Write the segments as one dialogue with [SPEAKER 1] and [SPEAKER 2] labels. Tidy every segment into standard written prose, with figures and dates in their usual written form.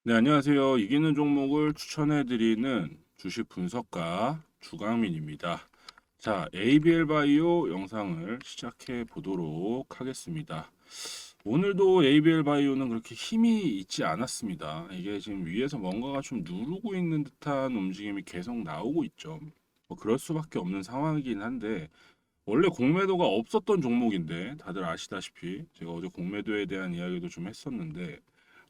[SPEAKER 1] 네, 안녕하세요. 이기는 종목을 추천해드리는 주식 분석가 주강민입니다. 자, ABL 바이오 영상을 시작해 보도록 하겠습니다. 오늘도 ABL 바이오는 그렇게 힘이 있지 않았습니다. 이게 지금 위에서 뭔가가 좀 누르고 있는 듯한 움직임이 계속 나오고 있죠. 뭐 그럴 수밖에 없는 상황이긴 한데, 원래 공매도가 없었던 종목인데, 다들 아시다시피 제가 어제 공매도에 대한 이야기도 좀 했었는데,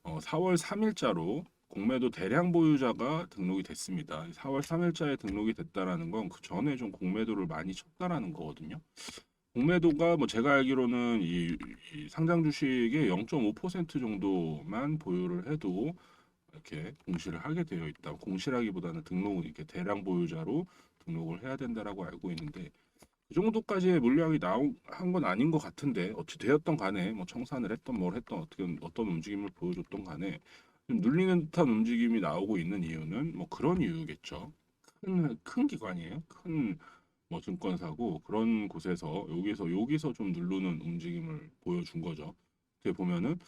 [SPEAKER 1] 4월 3일자로 공매도 대량 보유자가 등록이 됐습니다. 4월 3일자에 등록이 됐다라는 건 그 전에 좀 공매도를 많이 쳤다라는 거거든요. 공매도가 뭐 제가 알기로는 이 상장 주식의 0.5% 정도만 보유를 해도 이렇게 공시를 하게 되어 있다. 공시라기보다는 등록 이렇게 대량 보유자로 등록을 해야 된다라고 알고 있는데 그 정도까지의 물량이 나온 한 건 아닌 것 같은데 어찌 되었던 간에 뭐 청산을 했던 뭘 했던 어떻게 어떤 움직임을 보여줬던 간에 좀 눌리는 듯한 움직임이 나오고 있는 이유는 뭐 그런 이유겠죠. 큰 기관이에요. 큰 뭐 증권사고 그런 곳에서 여기서 좀 누르는 움직임을 보여준 거죠. 어떻게 보면은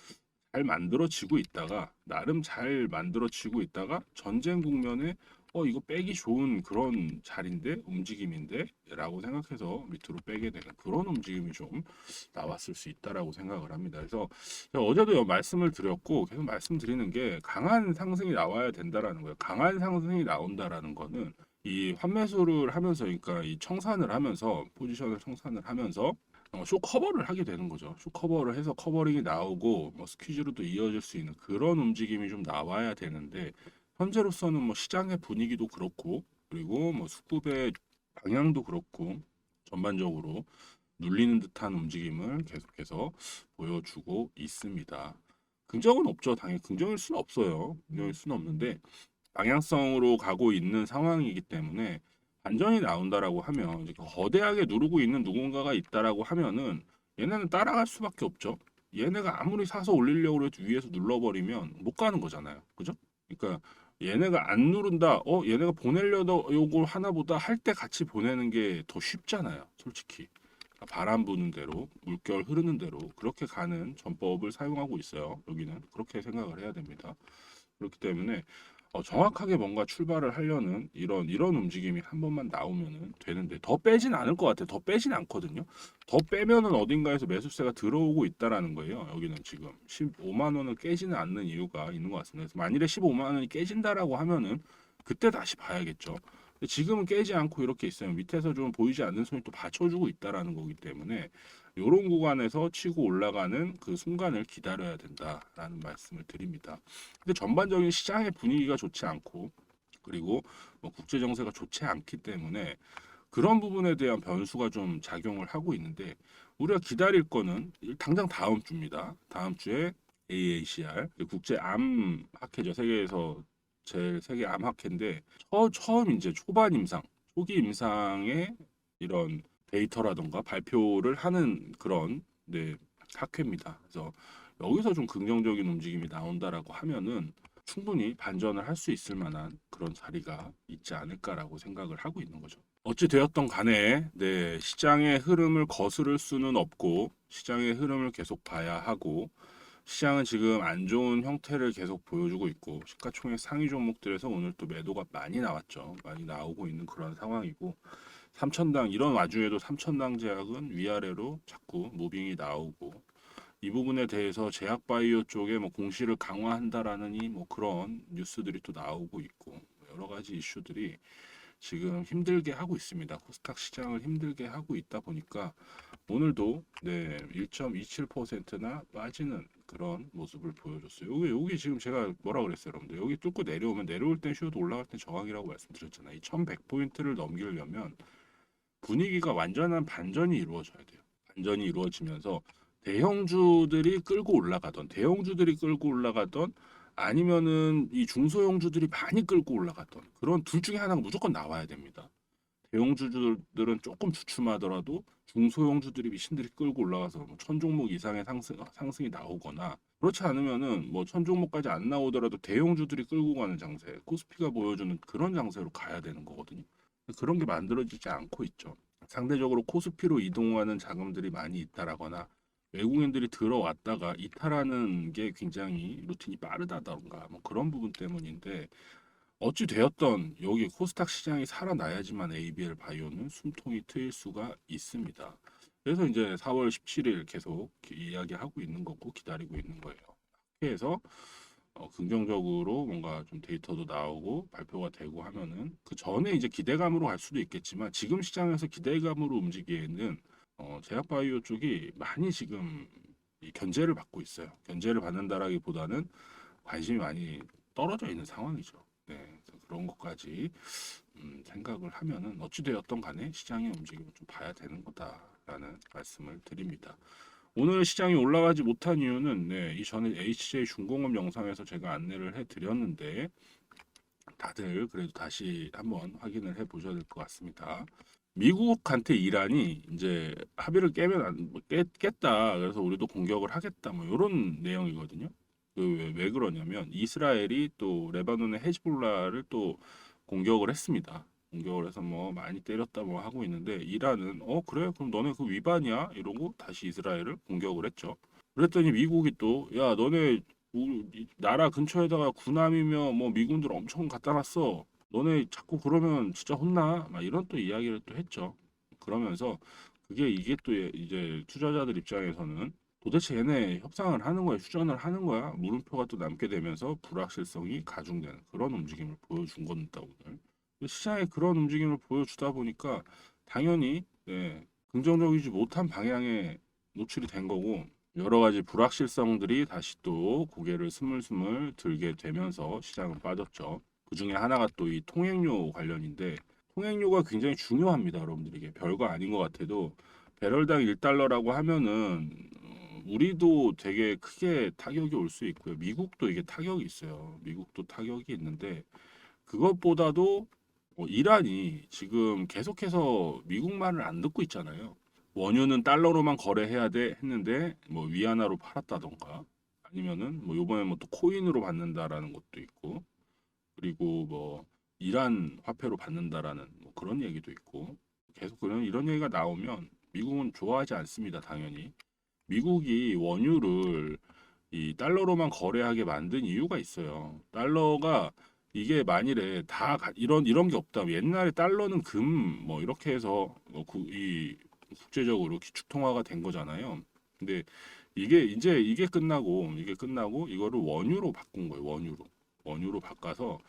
[SPEAKER 1] 잘 만들어지고 있다가 나름 잘 만들어지고 있다가 전쟁 국면에 이거 빼기 좋은 그런 자리인데 움직임인데 라고 생각해서 밑으로 빼게 되는 그런 움직임이 좀 나왔을 수 있다라고 생각을 합니다. 그래서 제가 어제도 말씀을 드렸고 계속 말씀드리는 게 강한 상승이 나와야 된다라는 거예요. 강한 상승이 나온다라는 거는 이 환매수를 하면서 그러니까 이 청산을 하면서 포지션을 청산을 하면서 쇼 커버를 하게 되는 거죠. 쇼 커버를 해서 커버링이 나오고 뭐 스퀴즈로도 이어질 수 있는 그런 움직임이 좀 나와야 되는데 현재로서는 뭐 시장의 분위기도 그렇고 그리고 뭐 수급의 방향도 그렇고 전반적으로 눌리는 듯한 움직임을 계속해서 보여주고 있습니다. 긍정은 없죠. 당연히 긍정일 수는 없어요. 긍정일 수는 없는데 방향성으로 가고 있는 상황이기 때문에 반전이 나온다라고 하면 이제 거대하게 누르고 있는 누군가가 있다라고 하면은 얘네는 따라갈 수밖에 없죠. 얘네가 아무리 사서 올리려고 해도 위에서 눌러버리면 못 가는 거잖아요. 그죠? 그러니까 얘네가 안 누른다. 얘네가 보내려도 요걸 하나보다 할 때 같이 보내는 게 더 쉽잖아요. 솔직히. 바람 부는 대로, 물결 흐르는 대로 그렇게 가는 전법을 사용하고 있어요. 여기는 그렇게 생각을 해야 됩니다. 그렇기 때문에 정확하게 뭔가 출발을 하려는 이런 움직임이 한 번만 나오면은 되는데 더 빼진 않을 것 같아요. 더 빼진 않거든요. 더 빼면은 어딘가에서 매수세가 들어오고 있다라는 거예요. 여기는 지금 15만 원을 깨지는 않는 이유가 있는 것 같습니다. 그래서 만일에 15만 원이 깨진다라고 하면은 그때 다시 봐야겠죠. 근데 지금은 깨지 않고 이렇게 있어요. 밑에서 좀 보이지 않는 손이 또 받쳐주고 있다라는 거기 때문에 이런 구간에서 치고 올라가는 그 순간을 기다려야 된다라는 말씀을 드립니다. 근데 전반적인 시장의 분위기가 좋지 않고 그리고 뭐 국제 정세가 좋지 않기 때문에 그런 부분에 대한 변수가 좀 작용을 하고 있는데 우리가 기다릴 거는 당장 다음 주입니다. 다음 주에 AACR 국제 암 학회죠. 세계에서 제일 세계 암 학회인데 처음 이제 초반 임상, 초기 임상의 이런 데이터라던가 발표를 하는 그런 네, 학회입니다. 그래서 여기서 좀 긍정적인 움직임이 나온다라고 하면은 충분히 반전을 할 수 있을 만한 그런 자리가 있지 않을까라고 생각을 하고 있는 거죠. 어찌 되었던 간에 네, 시장의 흐름을 거스를 수는 없고 시장의 흐름을 계속 봐야 하고 시장은 지금 안 좋은 형태를 계속 보여주고 있고 시가총액 상위 종목들에서 오늘 또 매도가 많이 나왔죠. 많이 나오고 있는 그런 상황이고 3천당 이런 와중에도 3천당 제약은 위아래로 자꾸 무빙이 나오고 이 부분에 대해서 제약바이오 쪽에 뭐 공시를 강화한다라는 이 뭐 그런 뉴스들이 또 나오고 있고 여러 가지 이슈들이 지금 힘들게 하고 있습니다. 코스닥 시장을 힘들게 하고 있다 보니까 오늘도 네 1.27%나 빠지는 그런 모습을 보여줬어요. 여기 지금 제가 뭐라 그랬어요, 여러분들? 여기 뚫고 내려오면 내려올 땐 쉬어도 올라갈 땐 저항이라고 말씀드렸잖아요. 이 1,100포인트를 넘기려면 분위기가 완전한 반전이 이루어져야 돼요. 반전이 이루어지면서 대형주들이 끌고 올라가던 아니면은 이 중소형주들이 많이 끌고 올라갔던 그런 둘 중에 하나가 무조건 나와야 됩니다. 대형주들은 조금 주춤하더라도 중소형주들이 미신들이 끌고 올라가서 뭐 천 종목 이상의 상승이 나오거나 그렇지 않으면은 뭐 천 종목까지 안 나오더라도 대형주들이 끌고 가는 장세, 코스피가 보여주는 그런 장세로 가야 되는 거거든요. 그런 게 만들어지지 않고 있죠. 상대적으로 코스피로 이동하는 자금들이 많이 있다라거나 외국인들이 들어왔다가 이탈하는 게 굉장히 루틴이 빠르다던가 뭐 그런 부분 때문인데 어찌 되었던 여기 코스닥 시장이 살아나야지만 ABL 바이오는 숨통이 트일 수가 있습니다. 그래서 이제 4월 17일 계속 이야기하고 있는 거고 기다리고 있는 거예요. 그래서 긍정적으로 뭔가 좀 데이터도 나오고 발표가 되고 하면은 그 전에 이제 기대감으로 갈 수도 있겠지만 지금 시장에서 기대감으로 움직이기에는 제약바이오 쪽이 많이 지금 이 견제를 받고 있어요. 견제를 받는다라기보다는 관심이 많이 떨어져 있는 상황이죠. 네, 그래서 그런 것까지 생각을 하면은 어찌되었던 간에 시장의 움직임을 좀 봐야 되는 거다라는 말씀을 드립니다. 오늘 시장이 올라가지 못한 이유는 네, 이전에 HJ 중공업 영상에서 제가 안내를 해드렸는데 다들 그래도 다시 한번 확인을 해보셔야 될 것 같습니다. 미국한테 이란이 이제 합의를 깨면 깼다. 그래서 우리도 공격을 하겠다. 뭐 이런 내용이거든요. 왜 그러냐면 이스라엘이 또 레바논의 헤즈볼라를 또 공격을 했습니다. 공격을 해서 뭐 많이 때렸다 뭐 하고 있는데 이란은 그래 그럼 너네 그 위반이야 이러고 다시 이스라엘을 공격을 했죠. 그랬더니 미국이 또 야 너네 우리 나라 근처에다가 구남이며 뭐 미군들 엄청 갖다 놨어. 너네 자꾸 그러면 진짜 혼나. 막 이런 또 이야기를 또 했죠. 그러면서 이게 또 이제 투자자들 입장에서는 도대체 얘네 협상을 하는 거야, 휴전을 하는 거야? 물음표가 또 남게 되면서 불확실성이 가중되는 그런 움직임을 보여준 겁니다, 오늘. 시장에 그런 움직임을 보여주다 보니까 당연히 네, 긍정적이지 못한 방향에 노출이 된 거고 여러 가지 불확실성들이 다시 또 고개를 스물스물 들게 되면서 시장은 빠졌죠. 그 중에 하나가 또 이 통행료 관련인데 통행료가 굉장히 중요합니다, 여러분들에게. 별거 아닌 것 같아도 배럴당 1달러라고 하면은 우리도 되게 크게 타격이 올 수 있고요. 미국도 이게 타격이 있어요. 미국도 타격이 있는데 그것보다도 이란이 지금 계속해서 미국 말을 안 듣고 있잖아요. 원유는 달러로만 거래해야 돼 했는데 뭐 위안화로 팔았다던가 아니면은 뭐 요번에 뭐 또 코인으로 받는다라는 것도 있고 그리고 뭐 이란 화폐로 받는다라는 뭐 그런 얘기도 있고 계속 그런 이런 얘기가 나오면 미국은 좋아하지 않습니다. 당연히 미국이 원유를 이 달러로만 거래하게 만든 이유가 있어요. 달러가 이게 만일에 이런 게 없다면 옛날에 달러는 금 뭐 이렇게 해서 이 국제적으로 기축통화가 된 거잖아요. 근데 이게 끝나고 이거를 원유로 바꾼 거예요. 원유로 바꿔서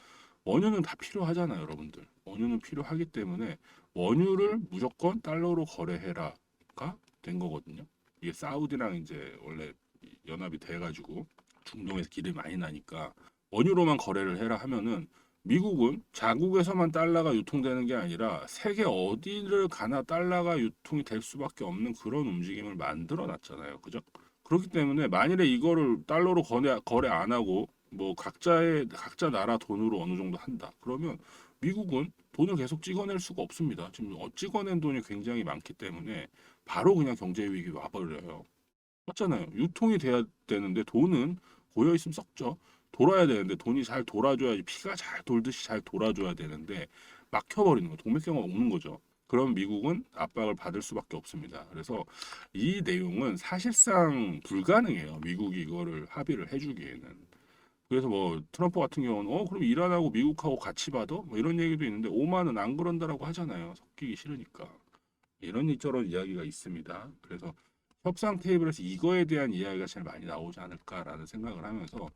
[SPEAKER 1] 원유는 다 필요하잖아요, 여러분들. 원유는 필요하기 때문에 원유를 무조건 달러로 거래해라가 된 거거든요. 이게 사우디랑 이제 원래 연합이 돼가지고 중동에서 기름이 많이 나니까 원유로만 거래를 해라 하면은 미국은 자국에서만 달러가 유통되는 게 아니라 세계 어디를 가나 달러가 유통이 될 수밖에 없는 그런 움직임을 만들어 놨잖아요. 그죠? 그렇기 때문에 만일에 이거를 달러로 거래 안 하고 뭐 각자 나라 돈으로 어느 정도 한다. 그러면 미국은 돈을 계속 찍어낼 수가 없습니다. 지금 찍어낸 돈이 굉장히 많기 때문에 바로 그냥 경제 위기 와버려요. 맞잖아요. 유통이 돼야 되는데 돈은 고여 있으면 썩죠. 돌아야 되는데 돈이 잘 돌아줘야지 피가 잘 돌듯이 잘 돌아줘야 되는데 막혀버리는 거 동맥경화 오는 거죠. 그럼 미국은 압박을 받을 수밖에 없습니다. 그래서 이 내용은 사실상 불가능해요. 미국이 이거를 합의를 해주기에는. 그래서 뭐 트럼프 같은 경우는 그럼 이란하고 미국하고 같이 받아? 뭐 이런 얘기도 있는데 오만은 안 그런다라고 하잖아요. 섞이기 싫으니까. 이런 저런 이야기가 있습니다. 그래서 협상 테이블에서 이거에 대한 이야기가 제일 많이 나오지 않을까라는 생각을 하면서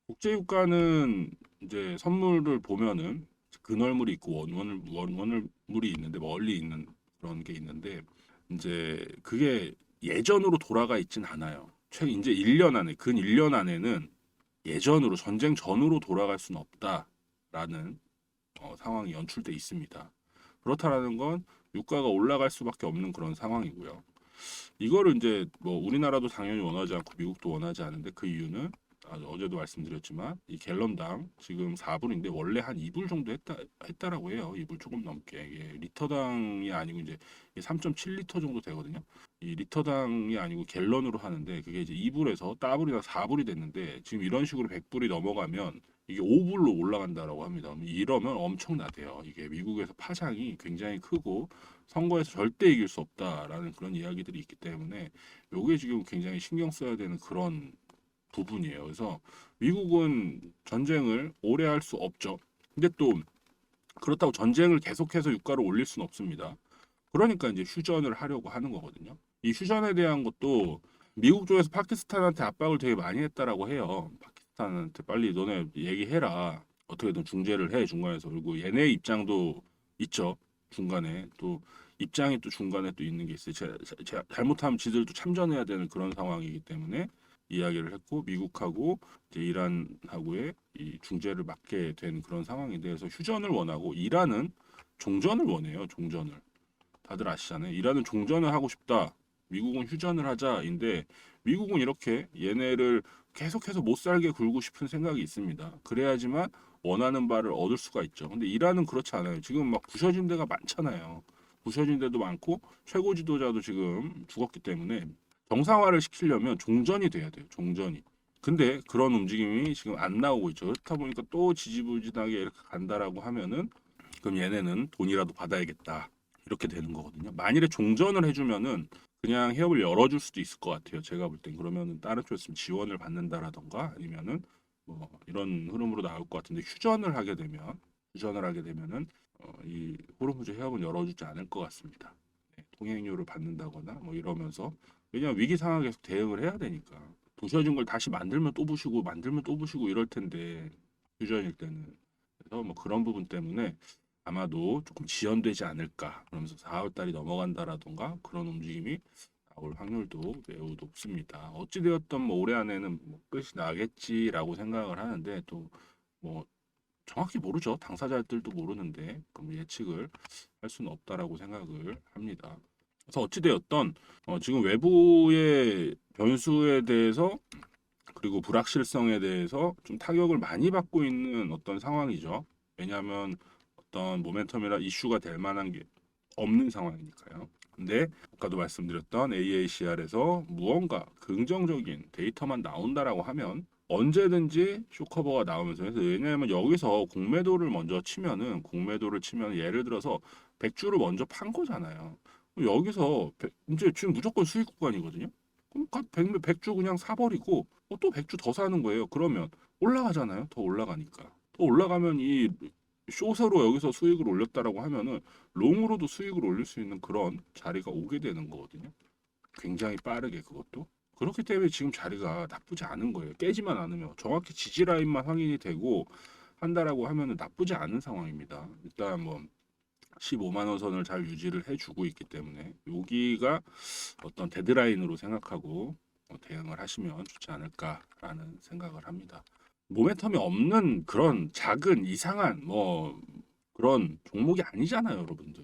[SPEAKER 1] 국제유가는 이제 선물을 보면은 근월물이 있고 원월물이 있는데 멀리 있는 그런 게 있는데 이제 그게 예전으로 돌아가 있진 않아요. 최근 이제 1년 안에 근 1년 안에는 예전으로 전쟁 전으로 돌아갈 수는 없다라는 상황이 연출돼 있습니다. 그렇다라는 건 유가가 올라갈 수밖에 없는 그런 상황이고요. 이거를 이제 뭐 우리나라도 당연히 원하지 않고 미국도 원하지 않은데 그 이유는 어제도 말씀드렸지만 이 갤런당 지금 4불인데 원래 한 2불 정도 했다라고 해요. 2불 조금 넘게. 이게 리터당이 아니고 이제 3.7리터 정도 되거든요. 이 리터당이 아니고 갤런으로 하는데 그게 이제 2불에서 따블이나 4불이 됐는데 지금 이런 식으로 100불이 넘어가면 이게 5불로 올라간다라고 합니다. 이러면 엄청나대요. 이게 미국에서 파장이 굉장히 크고 선거에서 절대 이길 수 없다라는 그런 이야기들이 있기 때문에 요게 지금 굉장히 신경 써야 되는 그런 부분이에요. 그래서 미국은 전쟁을 오래 할 수 없죠. 근데 또 그렇다고 전쟁을 계속해서 유가를 올릴 수는 없습니다. 그러니까 이제 휴전을 하려고 하는 거거든요. 이 휴전에 대한 것도 미국 쪽에서 파키스탄한테 압박을 되게 많이 했다라고 해요. 파키스탄한테 빨리 너네 얘기해라. 어떻게든 중재를 해 중간에서. 그리고 얘네 입장도 있죠. 중간에 또 입장이 또 중간에 또 있는 게 있어요. 잘못하면 지들도 참전해야 되는 그런 상황이기 때문에 이야기를 했고 미국하고 이제 이란하고의 이 중재를 맡게 된 그런 상황인데 그래서 휴전을 원하고 이란은 종전을 원해요. 종전을. 다들 아시잖아요. 이란은 종전을 하고 싶다. 미국은 휴전을 하자인데 미국은 이렇게 얘네를 계속해서 못 살게 굴고 싶은 생각이 있습니다. 그래야지만 원하는 바를 얻을 수가 있죠. 근데 이란은 그렇지 않아요. 지금 막 부서진 데가 많잖아요. 부서진 데도 많고 최고 지도자도 지금 죽었기 때문에 정상화를 시키려면 종전이 돼야 돼요. 종전이. 근데 그런 움직임이 지금 안 나오고 있죠. 그렇다 보니까 또 지지부진하게 이렇게 간다라고 하면은 그럼 얘네는 돈이라도 받아야겠다. 이렇게 되는 거거든요. 만일에 종전을 해주면은 그냥 해협을 열어줄 수도 있을 것 같아요. 제가 볼 땐 그러면은 다른 쪽에서 지원을 받는다라던가 아니면은 뭐 이런 흐름으로 나올 것 같은데 휴전을 하게 되면은 이 호르무즈 해협은 열어주지 않을 것 같습니다. 네, 통행료를 받는다거나 뭐 이러면서 왜냐면 위기 상황에 계속 대응을 해야 되니까 부셔진 걸 다시 만들면 또 부시고 만들면 또 부시고 이럴 텐데 휴전일 때는 그래서 뭐 그런 부분 때문에 아마도 조금 지연되지 않을까 그러면서 4월 달이 넘어간다라던가 그런 움직임이 나올 확률도 매우 높습니다. 어찌되었던 뭐 올해 안에는 뭐 끝이 나겠지라고 생각을 하는데 또 뭐 정확히 모르죠. 당사자들도 모르는데 그럼 예측을 할 수는 없다라고 생각을 합니다. 그래서 어찌되었던 지금 외부의 변수에 대해서 그리고 불확실성에 대해서 좀 타격을 많이 받고 있는 어떤 상황이죠. 왜냐하면 어떤 모멘텀이나 이슈가 될 만한 게 없는 상황이니까요. 근데 아까도 말씀드렸던 AACR에서 무언가 긍정적인 데이터만 나온다라고 하면 언제든지 쇼커버가 나오면서 해서 왜냐하면 여기서 공매도를 치면 예를 들어서 100주를 먼저 판 거잖아요. 여기서 이제 지금 무조건 수익 구간이거든요. 그럼 100주 그냥 사버리고 또 100주 더 사는 거예요. 그러면 올라가잖아요. 더 올라가니까. 더 올라가면 이 숏으로 여기서 수익을 올렸다라고 하면은 롱으로도 수익을 올릴 수 있는 그런 자리가 오게 되는 거거든요. 굉장히 빠르게 그것도. 그렇기 때문에 지금 자리가 나쁘지 않은 거예요. 깨지만 않으면 정확히 지지 라인만 확인이 되고 한다라고 하면은 나쁘지 않은 상황입니다. 일단 뭐 15만 원 선을 잘 유지를 해주고 있기 때문에 여기가 어떤 데드라인으로 생각하고 대응을 하시면 좋지 않을까라는 생각을 합니다. 모멘텀이 없는 그런 작은 이상한 뭐 그런 종목이 아니잖아요, 여러분들.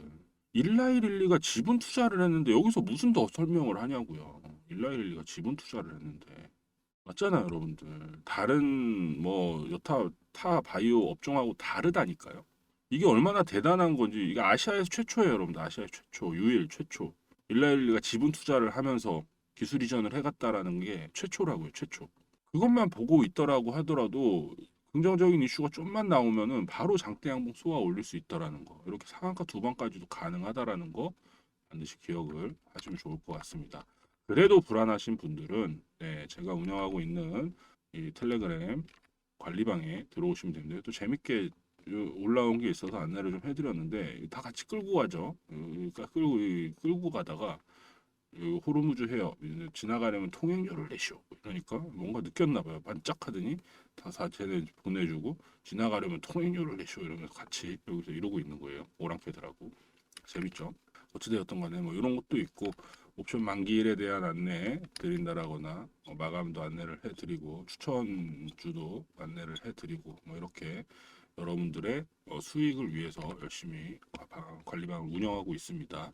[SPEAKER 1] 일라이릴리가 지분 투자를 했는데 여기서 무슨 더 설명을 하냐고요. 일라이릴리가 지분 투자를 했는데 맞잖아요, 여러분들. 다른 뭐 여타 타 바이오 업종하고 다르다니까요. 이게 얼마나 대단한 건지 이게 아시아에서 최초예요, 여러분들. 아시아의 최초, 유일 최초. 일라이릴리가 지분 투자를 하면서 기술 이전을 해갔다라는 게 최초라고요, 최초. 그것만 보고 있더라고 하더라도 긍정적인 이슈가 좀만 나오면은 바로 장대 양봉 쏘아 올릴 수 있다라는 거. 이렇게 상한가 두 번까지도 가능하다라는 거 반드시 기억을 하시면 좋을 것 같습니다. 그래도 불안하신 분들은 네, 제가 운영하고 있는 이 텔레그램 관리방에 들어오시면 됩니다. 또 재밌게 올라온 게 있어서 안내를 좀 해드렸는데 다 같이 끌고 가죠. 그러니까 끌고 가다가 호르무즈 해요. 지나가려면 통행료를 내시오. 그러니까 뭔가 느꼈나 봐요. 반짝하더니 다 쟤네 보내주고 지나가려면 통행료를 내시오. 이러면서 같이 여기서 이러고 있는 거예요. 오랑캐들하고. 재밌죠. 어찌되었던 간에 뭐 이런 것도 있고 옵션 만기일에 대한 안내 드린다라거나 마감도 안내를 해드리고 추천주도 안내를 해드리고 뭐 이렇게 여러분들의 수익을 위해서 열심히 관리방을 운영하고 있습니다.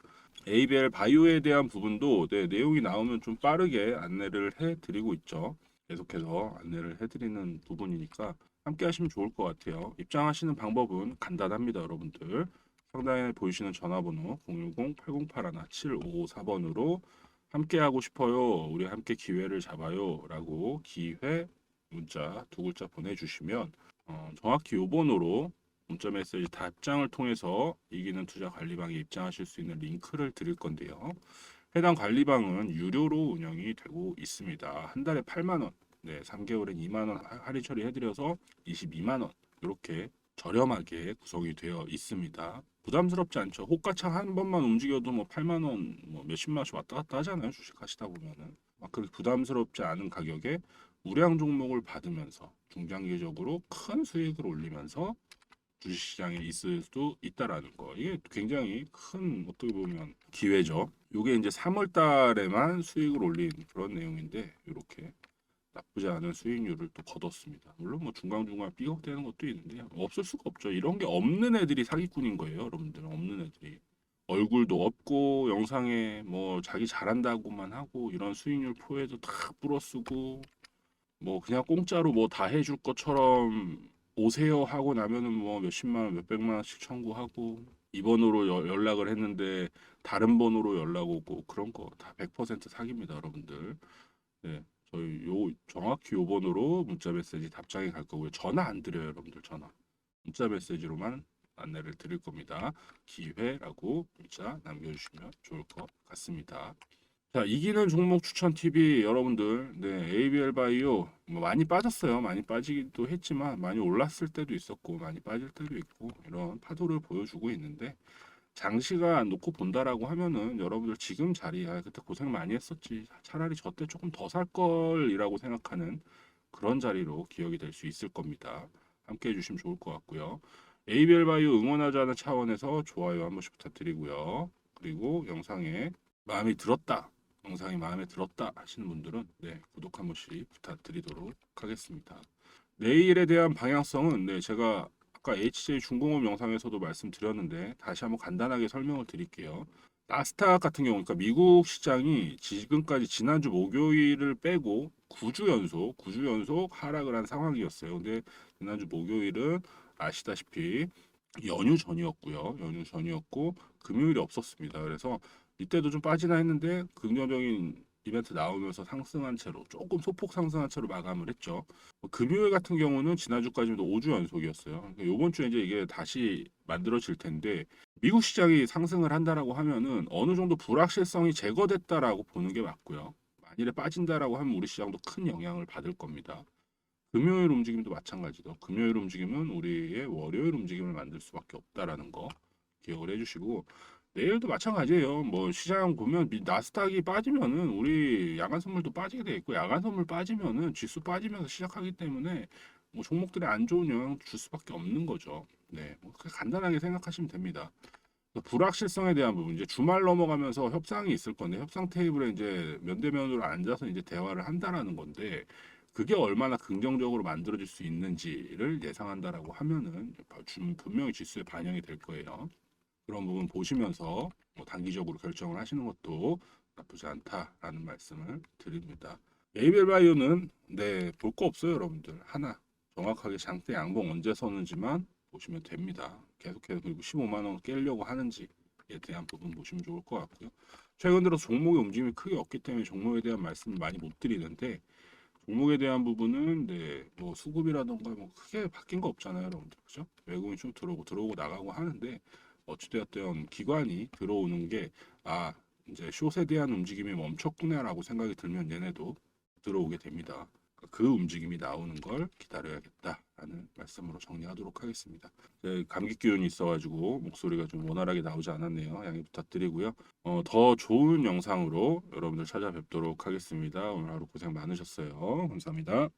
[SPEAKER 1] ABL 바이오에 대한 부분도 네, 내용이 나오면 좀 빠르게 안내를 해드리고 있죠. 계속해서 안내를 해드리는 부분이니까 함께 하시면 좋을 것 같아요. 입장하시는 방법은 간단합니다, 여러분들. 상단에 보이시는 전화번호 010-8081-7554번으로 함께 하고 싶어요. 우리 함께 기회를 잡아요. 라고 기회 문자 두 글자 보내주시면 정확히 요 번호로 문자 메시지 답장을 통해서 이기는 투자 관리방에 입장하실 수 있는 링크를 드릴 건데요. 해당 관리방은 유료로 운영이 되고 있습니다. 한 달에 8만 원, 네, 3개월엔 2만 원 할인 처리해드려서 22만 원 이렇게 저렴하게 구성이 되어 있습니다. 부담스럽지 않죠. 호가창 한 번만 움직여도 뭐 8만 원, 뭐 몇십만 원씩 왔다 갔다 하잖아요. 주식 하시다 보면은 막 그렇게 부담스럽지 않은 가격에 우량 종목을 받으면서 중장기적으로 큰 수익을 올리면서 주식시장에 있을 수도 있다라는 거. 이게 굉장히 큰 어떻게 보면 기회죠. 이게 이제 3월 달에만 수익을 올린 그런 내용인데 이렇게 나쁘지 않은 수익률을 또 거뒀습니다. 물론 뭐 중간중간 삐걱대는 것도 있는데 없을 수가 없죠. 이런 게 없는 애들이 사기꾼인 거예요, 여러분들. 없는 애들이. 얼굴도 없고 영상에 뭐 자기 잘한다고만 하고 이런 수익률 포에도 다 뿌려쓰고 뭐 그냥 공짜로 뭐 다 해줄 것처럼 오세요 하고 나면은 뭐 몇십만 원, 몇백만 원씩 청구하고 이 번호로 연락을 했는데 다른 번호로 연락 오고 그런 거 다 100% 사기입니다, 여러분들. 네, 저희 요 정확히 요 번호로 문자 메시지 답장이 갈 거고요. 전화 안 드려요, 여러분들. 전화. 문자 메시지로만 안내를 드릴 겁니다. 기회라고 문자 남겨주시면 좋을 것 같습니다. 자, 이기는 종목 추천 TV 여러분들, 네, ABL 바이오 뭐 많이 빠졌어요. 많이 빠지기도 했지만 많이 올랐을 때도 있었고 많이 빠질 때도 있고 이런 파도를 보여주고 있는데 장시간 놓고 본다라고 하면은 여러분들 지금 자리, 아 그때 고생 많이 했었지. 차라리 저 때 조금 더 살 걸이라고 생각하는 그런 자리로 기억이 될 수 있을 겁니다. 함께 해주시면 좋을 것 같고요. ABL 바이오 응원하자는 차원에서 좋아요 한 번씩 부탁드리고요. 그리고 영상에 마음이 들었다. 영상이 마음에 들었다 하시는 분들은 네, 구독 한 번씩 부탁드리도록 하겠습니다. 내일에 대한 방향성은 네, 제가 아까 HJ 중공업 영상에서도 말씀드렸는데 다시 한번 간단하게 설명을 드릴게요. 나스닥 같은 경우, 그러니까 미국 시장이 지금까지 지난주 목요일을 빼고 9주 연속 하락을 한 상황이었어요. 근데 지난주 목요일은 아시다시피 연휴 전이었고요. 연휴 전이었고 금요일이 없었습니다. 그래서 이때도 좀 빠지나 했는데 긍정적인 이벤트 나오면서 상승한 채로 조금 소폭 상승한 채로 마감을 했죠. 금요일 같은 경우는 지난주까지도 5주 연속이었어요. 그러니까 이번 주에 이제 이게 다시 만들어질 텐데 미국 시장이 상승을 한다라고 하면은 어느 정도 불확실성이 제거됐다라고 보는 게 맞고요. 만일에 빠진다라고 하면 우리 시장도 큰 영향을 받을 겁니다. 금요일 움직임도 마찬가지죠. 금요일 움직임은 우리의 월요일 움직임을 만들 수밖에 없다라는 거 기억을 해주시고 내일도 마찬가지예요. 뭐 시장 보면 나스닥이 빠지면은 우리 야간 선물도 빠지게 돼 있고 야간 선물 빠지면은 지수 빠지면서 시작하기 때문에 뭐 종목들이 안 좋은 영향 줄 수밖에 없는 거죠. 네, 뭐 간단하게 생각하시면 됩니다. 불확실성에 대한 부분 이제 주말 넘어가면서 협상이 있을 건데 협상 테이블에 이제 면대면으로 앉아서 이제 대화를 한다라는 건데 그게 얼마나 긍정적으로 만들어질 수 있는지를 예상한다라고 하면은 분명히 지수에 반영이 될 거예요. 그런 부분 보시면서 뭐 단기적으로 결정을 하시는 것도 나쁘지 않다라는 말씀을 드립니다. 에이벨 바이오는 네, 볼 거 없어요, 여러분들. 하나 정확하게 장대 양봉 언제 서는지만 보시면 됩니다. 계속해서 그리고 15만 원 깨려고 하는지에 대한 부분 보시면 좋을 것 같고요. 최근 들어 종목의 움직임이 크게 없기 때문에 종목에 대한 말씀을 많이 못 드리는데 종목에 대한 부분은 네, 뭐 수급이라던가 뭐 크게 바뀐 거 없잖아요, 여러분들. 그죠? 외국인 좀 들어오고 나가고 하는데 어찌되었든 기관이 들어오는 게 아, 이제 숏에 대한 움직임이 멈췄구나라고 생각이 들면 얘네도 들어오게 됩니다. 그 움직임이 나오는 걸 기다려야겠다라는 말씀으로 정리하도록 하겠습니다. 감기 기운이 있어가지고 목소리가 좀 원활하게 나오지 않았네요. 양해 부탁드리고요. 더 좋은 영상으로 여러분들 찾아뵙도록 하겠습니다. 오늘 하루 고생 많으셨어요. 감사합니다.